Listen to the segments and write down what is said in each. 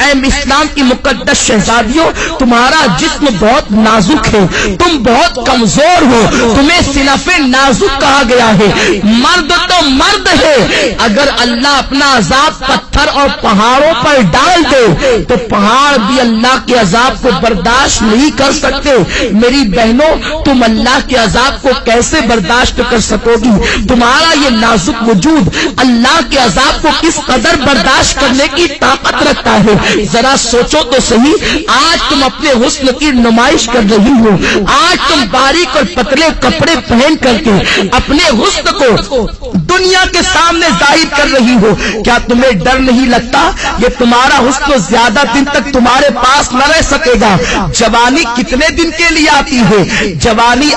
اے اسلام کی مقدس شہزادیوں، تمہارا جسم بہت نازک ہے، تم بہت کمزور ہو، تمہیں صنف نازک کہا گیا ہے۔ مرد تو مرد ہے، اگر اللہ اپنا عذاب پتھر اور پہاڑوں پر ڈال دے تو پہاڑ بھی اللہ کے عذاب کو برداشت نہیں کر سکتے۔ میری بہنوں، تم اللہ کے عذاب کو کیسے برداشت کر سکو گی؟ تمہارا یہ نازک وجود اللہ کے عذاب کو کس قدر برداشت کرنے کی طاقت رکھتا ہے؟ ذرا سوچو تو صحیح۔ آج تم اپنے حسن کی نمائش کر رہی ہو، آج تم باریک اور پتلے کپڑے پہن کر کے اپنے حسن کو دنیا کے سامنے ظاہر کر رہی ہو۔ کیا تمہیں ڈر نہیں لگتا؟ یہ تمہارا حسن زیادہ دن تک تمہارے پاس نہ رہ سکے گا۔ جوانی کتنے دن کے لیے آتی ہے؟ جوانی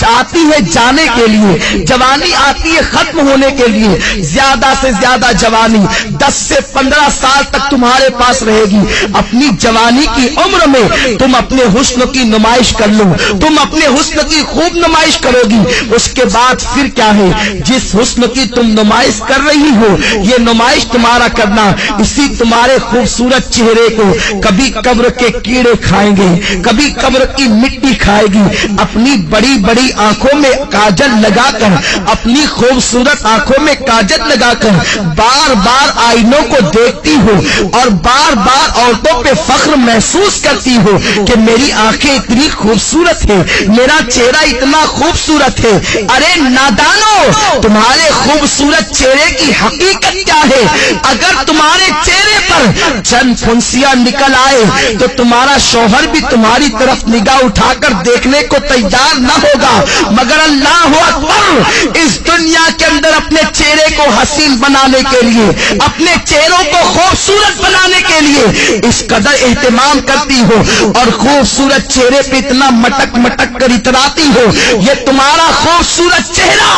آتی ہے جانے کے لیے، جوانی آتی ہے ختم ہونے کے لیے۔ زیادہ سے زیادہ جوانی 10 سے 15 سال تک تمہارے پاس رہے گی۔ اپنی جوانی کی عمر میں تم اپنے حسن کی نمائش کر لو، تم اپنے حسن کی خوب نمائش کرو گی۔ اس کے بعد پھر کیا ہے؟ جس حسن کی تم نمائش کر رہی ہو، یہ نمائش تمہارا کرنا اسی تمہارے خوبصورت چہرے کو کبھی قبر کے کیڑے کھائیں گے، کبھی قبر کی مٹی کھائے گی۔ اپنی بڑی بڑی آنکھوں میں کاجل لگا کر، اپنی خوبصورت آنکھوں میں کاجل لگا کر بار بار آئینوں کو دیکھتی ہو اور بار بار عورتوں پہ فخر محسوس کرتی ہو کہ میری آنکھیں اتنی خوبصورت ہے، میرا چہرہ اتنا خوبصورت ہے۔ ارے نادانو، تمہارے خوبصورت چہرے کی حقیقت کیا ہے؟ اگر تمہارے چہرے پر چند پھنسیاں نکل آئے تو تمہارا شوہر بھی تمہاری طرف نگاہ اٹھا کر دیکھنے کو تیار نہ ہوگا، مگر اللہ اکبر، اس دنیا کے اندر اپنے چہرے کو حسین بنانے کے لیے، اپنے چہروں کو خوبصورت بنانے کے لیے اس قدر اہتمام کرتی ہو اور خوبصورت چہرے پہ اتنا مٹک مٹک کر اتراتی ہو۔ یہ تمہارا خوبصورت چہرہ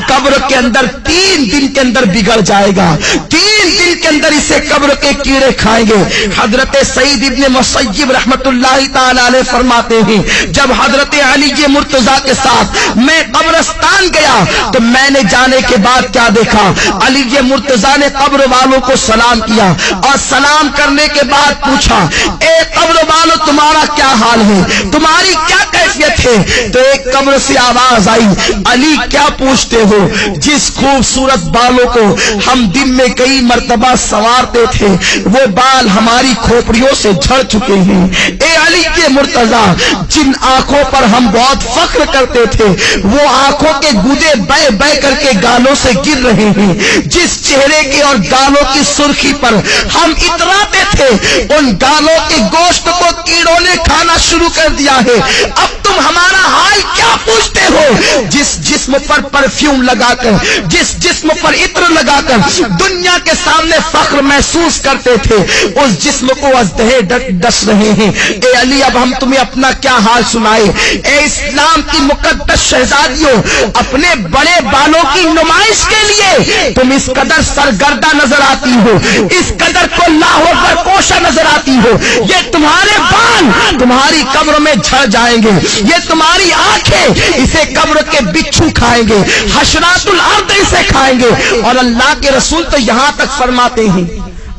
قبر کے اندر 3 دن کے اندر بگڑ جائے گا، 3 دن کے اندر اسے قبر کے کیڑے کھائیں گے۔ حضرت سعید ابن مسیب رحمت اللہ تعالی علیہ فرماتے ہیں، جب حضرت علی مرتضیٰ کے ساتھ میں قبرستان گیا تو میں نے جانے کے بعد کیا دیکھا؟ علی مرتضیٰ نے قبر والوں کو سلام کیا اور سلام کرنے کے بعد پوچھا، اے قبر والوں، تمہارا کیا حال ہے؟ تمہاری کیا کیفیت ہے؟ تو ایک قبر سے آواز آئی، علی کیا پوچھتے ہو؟ جس خوبصورت بالوں کو ہم دن میں کئی مرتبہ سنوارتے تھے وہ بال ہماری کھوپڑیوں سے جھڑ چکے ہیں۔ اے علی کے مرتضیٰ، جن آنکھوں پر ہم بہت فخر کرتے تھے وہ آنکھوں کے گودے بہ بہ کر کے گالوں سے گر رہے ہیں۔ جس چہرے کے اور گالوں کی سرخی پر ہم اتراتے تھے ان گالوں کے گوشت کو کیڑوں نے کھانا شروع کر دیا ہے۔ اب تم ہمارا حال کیا پوچھتے ہو؟ جس جسم پر پرفیوم لگا کر، جس جسم پر عطر لگا کر دنیا کے سامنے فخر محسوس کرتے تھے، اس جسم کو ازدہے ڈس رہے ہیں۔ اے علی، اب ہم تمہیں اپنا کیا حال سنائے؟ اے اسلام کی مقدس شہزادیوں، اپنے بڑے بالوں کی نمائش کے لیے تم اس قدر سرگردہ نظر آتی ہو، اس قدر کو لاہو پر کوشا نظر آتی ہو۔ یہ تمہارے بال تمہاری قبر میں جھڑ جائیں گے، یہ تمہاری آنکھیں اسے قبر کے بچھو کھائیں گے، حشرات الارض اسے کھائیں گے۔ اور اللہ کے رسول تو یہاں تک فرماتے ہیں،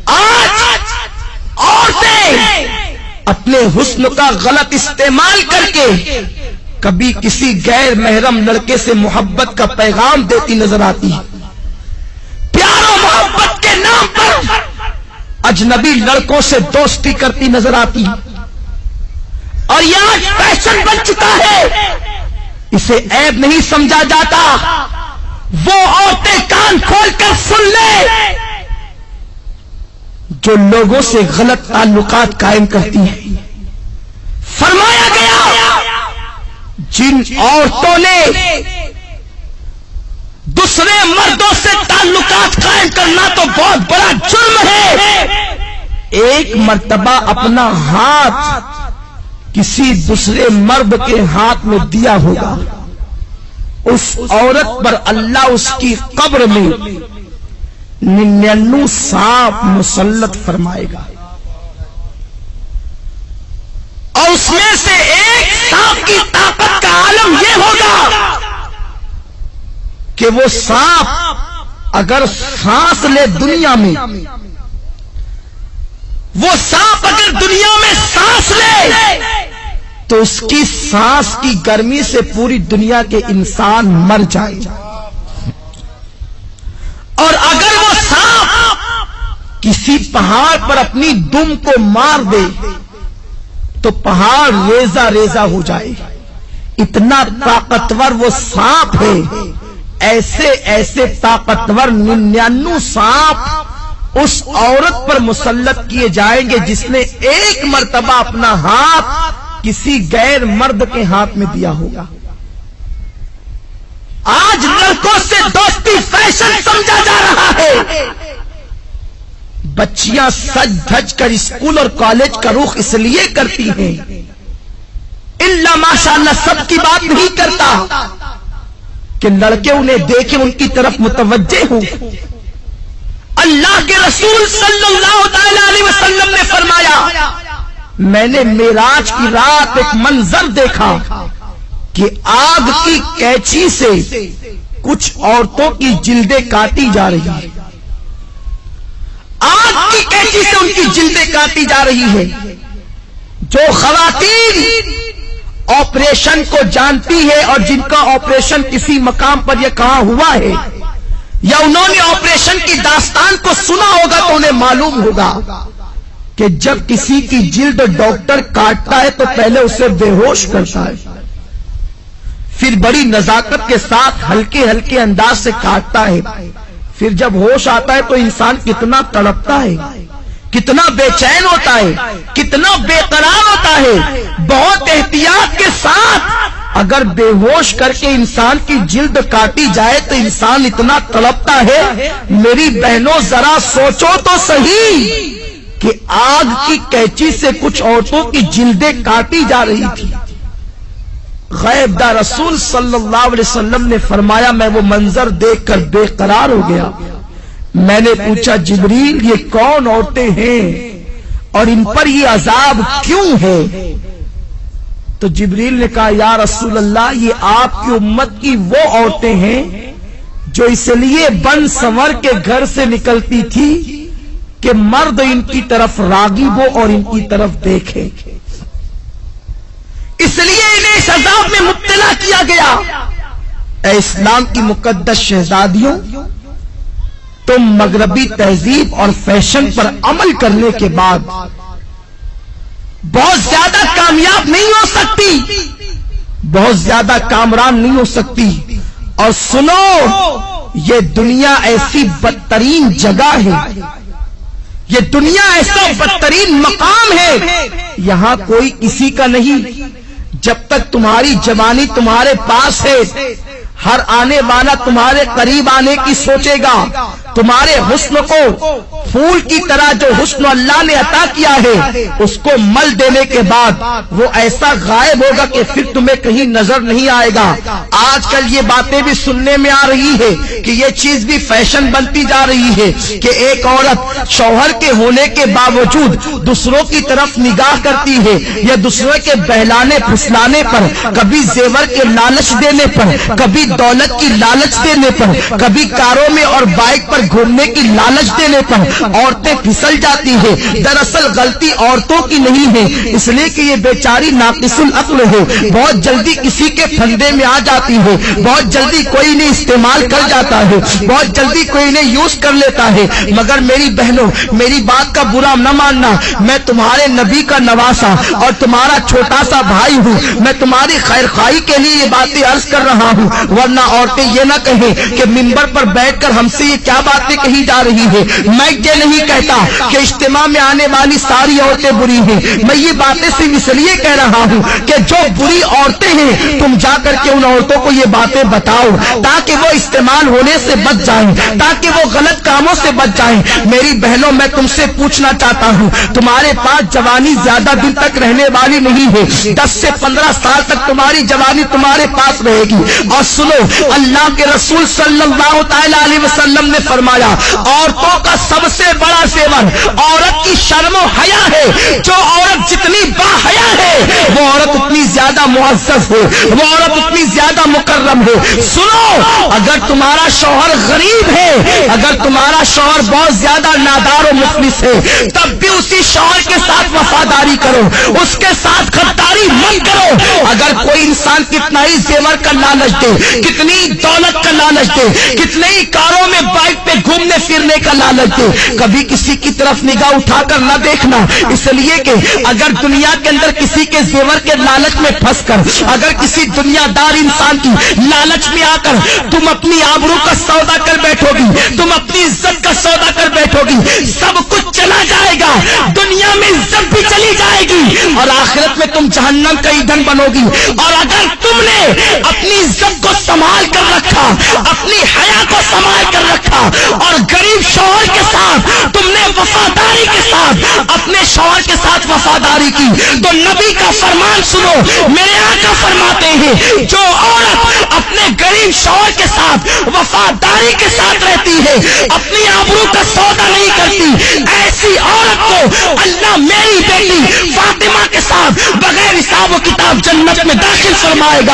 آج عورتیں اپنے حسن کا غلط استعمال کر کے کبھی کسی غیر محرم لڑکے سے محبت کا پیغام دیتی نظر آتی ہے، پیار و محبت کے نام پر اجنبی لڑکوں سے دوستی کرتی نظر آتی ہے، اور یہ آج فیشن بن چکا ہے، اسے عیب نہیں سمجھا جاتا۔ وہ عورتیں کان کھول کر سن لے جو لوگوں سے غلط تعلقات قائم کرتی ہیں۔ فرمایا گیا جن عورتوں نے دوسرے مردوں سے تعلقات قائم کرنا تو بہت بڑا جرم ہے، ایک مرتبہ اپنا ہاتھ کسی دوسرے مرد کے ہاتھ میں دیا ہوگا، اس عورت پر اللہ اس کی قبر میں 99 سانپ مسلط فرمائے گا، اور اس میں سے ایک سانپ کی طاقت کا عالم یہ ہوگا کہ وہ سانپ اگر سانس لے دنیا میں، وہ سانپ اگر دنیا میں سانس لے تو اس کی سانس کی گرمی سے پوری دنیا کے انسان مر جائے، اور اگر وہ سانپ کسی پہاڑ پر اپنی دم کو مار دے تو پہاڑ ریزہ ریزہ ہو جائے، اتنا طاقتور وہ سانپ ہے۔ ایسے ایسے طاقتور 99 سانپ اس عورت پر مسلط کیے جائیں گے جس نے ایک مرتبہ اپنا ہاتھ کسی غیر مرد کے ہاتھ میں دیا ہوگا۔ آج لڑکوں سے دوستی فیشن سمجھا جا رہا ہے، بچیاں سج دھج کر اسکول اور کالج کا رخ اس لیے کرتی ہیں، اللہ ماشاءاللہ سب کی بات نہیں کرتا کہ لڑکے انہیں دیکھیں ان کی طرف متوجہ ہوں۔ اللہ کے رسول صلی اللہ علیہ وسلم نے فرمایا، میں نے معراج کی رات ایک منظر دیکھا کہ آگ کی کینچی سے کچھ عورتوں کی جلدیں کاٹی جا رہی ہیں، آگ کی کینچی سے ان کی جلدیں کاٹی جا رہی ہے۔ جو خواتین آپریشن کو جانتی ہے اور جن کا آپریشن کسی مقام پر یہ کہاں ہوا ہے یا انہوں نے آپریشن کی داستان کو سنا ہوگا تو انہیں معلوم ہوگا کہ جب کسی کی جلد ڈاکٹر کاٹتا ہے تو پہلے اسے بے ہوش کرتا ہے، پھر بڑی نزاکت کے ساتھ ہلکے ہلکے انداز سے کاٹتا ہے، پھر جب ہوش آتا ہے تو انسان کتنا تڑپتا ہے، کتنا بے چین ہوتا ہے، کتنا بے قرار ہوتا ہے۔ بہت احتیاط کے ساتھ اگر بے ہوش کر کے انسان کی جلد کاٹی جائے تو انسان اتنا تڑپتا ہے۔ میری بہنوں ذرا سوچو تو صحیح کہ آگ کی کینچی سے کچھ عورتوں کی جلدیں کاٹی جا رہی تھی۔ غیب دار رسول صلی اللہ علیہ وسلم نے فرمایا، میں وہ منظر دیکھ کر بے قرار ہو گیا۔ میں نے پوچھا، جبریل یہ کون عورتیں ہیں اور ان پر یہ عذاب کیوں ہے؟ تو جبریل نے کہا، یا رسول اللہ یہ آپ کی امت کی وہ عورتیں ہیں جو اس لیے بن سنور کے گھر سے نکلتی تھی کہ مرد ان کی طرف راغب ہو اور ان کی طرف دیکھے، اس لیے انہیں اس عذاب میں مبتلا کیا گیا۔ اے اسلام کی مقدس شہزادیوں، تم مغربی تہذیب اور فیشن پر عمل کرنے کے بعد بہت زیادہ کامیاب نہیں ہو سکتی، بہت زیادہ کامران نہیں ہو سکتی۔ اور سنو، یہ دنیا ایسی بدترین جگہ ہے، یہ دنیا ایسا بدترین مقام ہے، یہاں کوئی کسی کا نہیں۔ جب تک تمہاری جوانی تمہارے پاس ہے، ہر آنے والا تمہارے قریب آنے کی سوچے گا، تمہارے حسن کو پھول کی طرح جو حسن اللہ نے عطا کیا ہے اس کو مل دینے کے بعد وہ ایسا غائب ہوگا کہ پھر تمہیں کہیں نظر نہیں آئے گا۔ آج کل یہ باتیں بھی سننے میں آ رہی ہے کہ یہ چیز بھی فیشن بنتی جا رہی ہے کہ ایک عورت شوہر کے ہونے کے باوجود دوسروں کی طرف نگاہ کرتی ہے، یا دوسروں کے بہلانے پھسلانے پر، کبھی زیور کے لالچ دینے پر، کبھی دولت کی لالچ دینے پر، کبھی کاروں میں اور بائک پر گھومنے کی لالچ دینے پر عورتیں پھسل جاتی ہیں۔ دراصل غلطی عورتوں کی نہیں ہے، اس لیے کہ یہ بیچاری ناقص العقل ہے، بہت جلدی کسی کے پھندے میں آ جاتی ہے، بہت جلدی کوئی نے استعمال کر جاتا ہے، بہت جلدی کوئی نے یوز کر لیتا ہے۔ مگر میری بہنوں، میری بات کا برا نہ ماننا، میں تمہارے نبی کا نواسا اور تمہارا چھوٹا سا بھائی ہوں، میں تمہاری خیر خواہی کے لیے یہ باتیں عرض کر رہا ہوں، ورنہ عورتیں یہ نہ کہیں کہ منبر پر بیٹھ کر ہم سے یہ کیا باتیں کہی جا رہی ہے۔ میں یہ نہیں کہتا کہ اجتماع میں آنے والی ساری عورتیں بری ہیں، میں یہ باتیں صرف اس لیے کہہ رہا ہوں کہ جو بری عورتیں ہیں تم جا کر کے ان عورتوں کو یہ باتیں بتاؤ تاکہ وہ استعمال ہونے سے بچ جائیں، تاکہ وہ غلط کاموں سے بچ جائیں۔ میری بہنوں، میں تم سے پوچھنا چاہتا ہوں، تمہارے پاس جوانی زیادہ دن تک رہنے والی نہیں ہے، 10 سے 15 سال تک تمہاری جوانی تمہارے پاس رہے گی۔ اور سنو، اللہ کے رسول صلی اللہ تعالی علیہ وسلم نے فرمایا فرمایا عورتوں کا سب سے بڑا زیور عورت کی شرم و حیا ہے. جو عورت جتنی باحیا ہے وہ عورت اتنی زیادہ معزز ہے, وہ عورت اتنی زیادہ مکرم ہے. سنو, اگر تمہارا شوہر غریب ہے, اگر تمہارا شوہر بہت زیادہ نادار و مفلس ہے, تب بھی اسی شوہر کے ساتھ وفاداری کرو, اس کے ساتھ غداری مت کرو. اگر کوئی انسان کتنا ہی زیور کا لالچ دے, کتنی دولت کا لالچ دے, کتنے ہی کاروں میں بائک پہ گھومنے پھرنے کا لالچ دے, کبھی کسی کی طرف نگاہ اٹھا کر نہ دیکھنا. اس لیے کہ اگر دنیا کے اندر کسی کے زیور کے لالچ میں پھنس کر, اگر کسی دنیا دار انسان کی لالچ میں آ کر تم اپنی آبرو کا سودا کر بیٹھو گی, تم اپنی عزت کا سودا کر بیٹھو گی, سب کچھ چلا جائے گا. دنیا میں عزت بھی چلی جائے گی اور آخرت میں تم جہنم کا ایندھن بنو گی. اور اگر تم نے اپنی عزت کو سنبھال کر رکھا, اپنی حیا کو سنبھال کر رکھا اور غریب شوہر کے ساتھ تم نے وفاداری کے ساتھ اپنے شوہر کے ساتھ وفاداری کی, تو نبی کا فرمان سنو. میرے آقا فرماتے ہیں جو عورت اپنے غریب شوہر کے ساتھ وفاداری کے ساتھ رہتی ہے, اپنی آبرو کا سودا نہیں کرتی, ایسی عورت کو اللہ میری بیٹی فاطمہ کے ساتھ بغیر حساب و کتاب جنت میں داخل فرمائے گا.